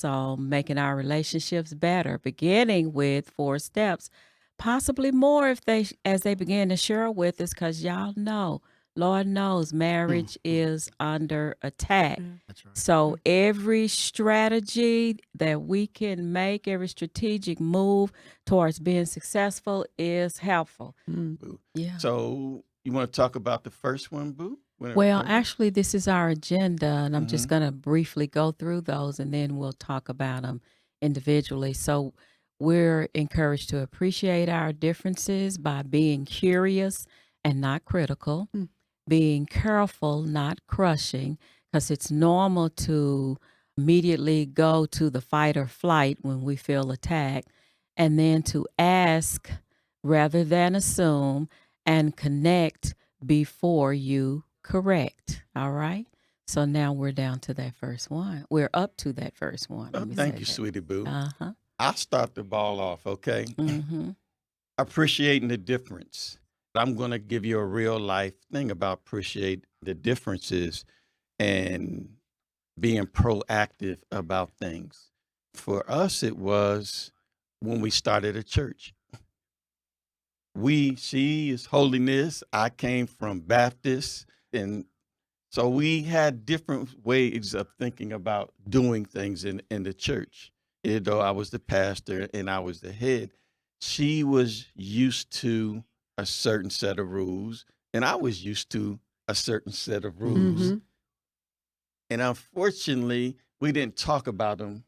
So, making our relationships better, beginning with 4 steps, possibly more if as they begin to share with us, because y'all know, Lord knows Mm, marriage mm. is under attack. Yeah. That's right. So, Mm. every strategy that we can make, every strategic move towards being successful is helpful. Mm. Boo. Yeah. So you want to talk about the first one, Boo? When it Well, comes to actually, this is our agenda, and I'm just mm-hmm. going to briefly go through those and then we'll talk about them individually. So, we're encouraged to appreciate our differences by being curious and not critical, Mm. being careful, not crushing, because it's normal to immediately go to the fight or flight when we feel attacked, and then to ask rather than assume and connect before you correct. All right. So now we're down to that first one. We're up to that first one. Let Oh, me thank say you, that. sweetie Boo. Uh huh. I'll start the ball off, okay? Mm-hmm. Appreciating the difference. I'm going to give you a real life thing about appreciate the differences and being proactive about things. For us, it was when we started a church. She is holiness. I came from Baptist. And so we had different ways of thinking about doing things in the church. Even though I was the pastor and I was the head, she was used to a certain set of rules, and I was used to a certain set of rules. Mhm. And unfortunately, we didn't talk about them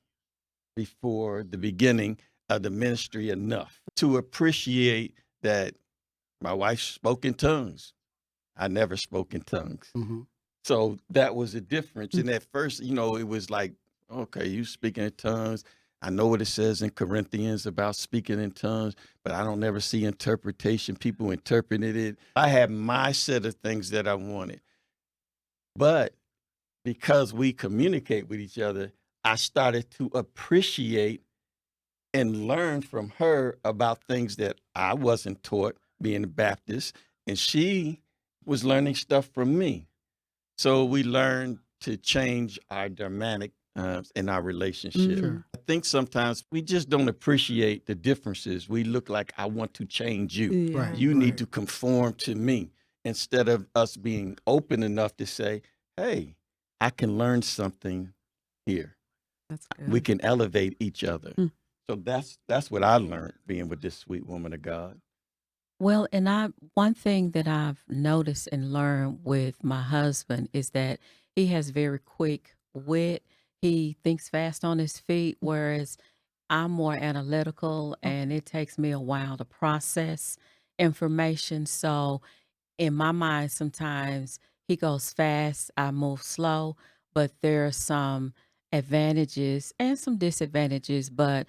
before the beginning of the ministry enough to appreciate that my wife spoke in tongues. I never spoke in tongues. Mhm. So that was the difference. Mm. And at first, it was like, okay, you speaking in tongues. I know what it says in Corinthians about speaking in tongues, but I don't never see interpretation. People interpreted it. I had my set of things that I wanted. But because we communicate with each other, I started to appreciate and learn from her about things that I wasn't taught being a Baptist. And she was learning stuff from me. So we learned to change our dynamic in our relationship. Sure. Mm. I think sometimes we just don't appreciate the differences. We look like, I want to change you. Right, Yeah. You need right. to conform to me, instead of us being open enough to say, hey, I can learn something here. That's We good. can elevate each other. Mm. So that's what I learned being with this sweet woman of God. Well, and one thing that I've noticed and learned with my husband is that he has very quick wit. He thinks fast on his feet, Mm. whereas I'm more analytical and Okay. it takes me a while to process information. So in my mind, sometimes he goes fast, I move slow, but there are some advantages and some disadvantages. But,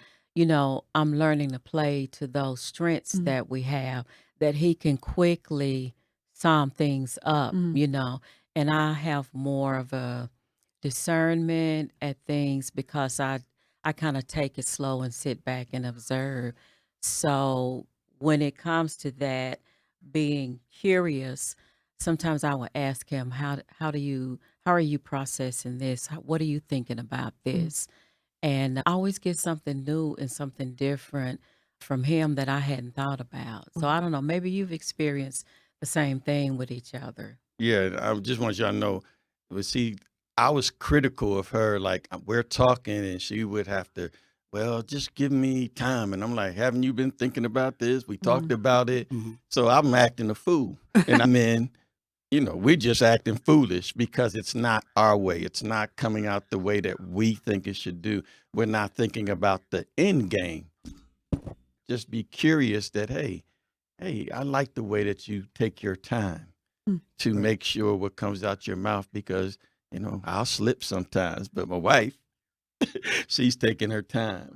I'm learning to play to those strengths Mm. that we have that he can quickly sum things up, Mm. and I have more of a discernment at things because I kind of take it slow and sit back and observe. So when it comes to that, being curious, sometimes I will ask him, how are you processing this? What are you thinking about Mm. this? And I always get something new and something different from him that I hadn't thought about. So Wow. I don't know, maybe you've experienced the same thing with each other. Yeah, I just want y'all to know. But see, I was critical of her. Like, we're talking, and she would have to, well, just give me time. And I'm like, haven't you been thinking about this? We talked Mm. about it. Mhm. So I'm acting a fool. And I'm in, we're just acting foolish because it's not our way. It's not coming out the way that we think it should do. We're not thinking about the end game. Just be curious that, hey, I like the way that you take your time Mm. to Right. make sure what comes out your mouth, because I'll slip sometimes, but my wife, she's taking her time.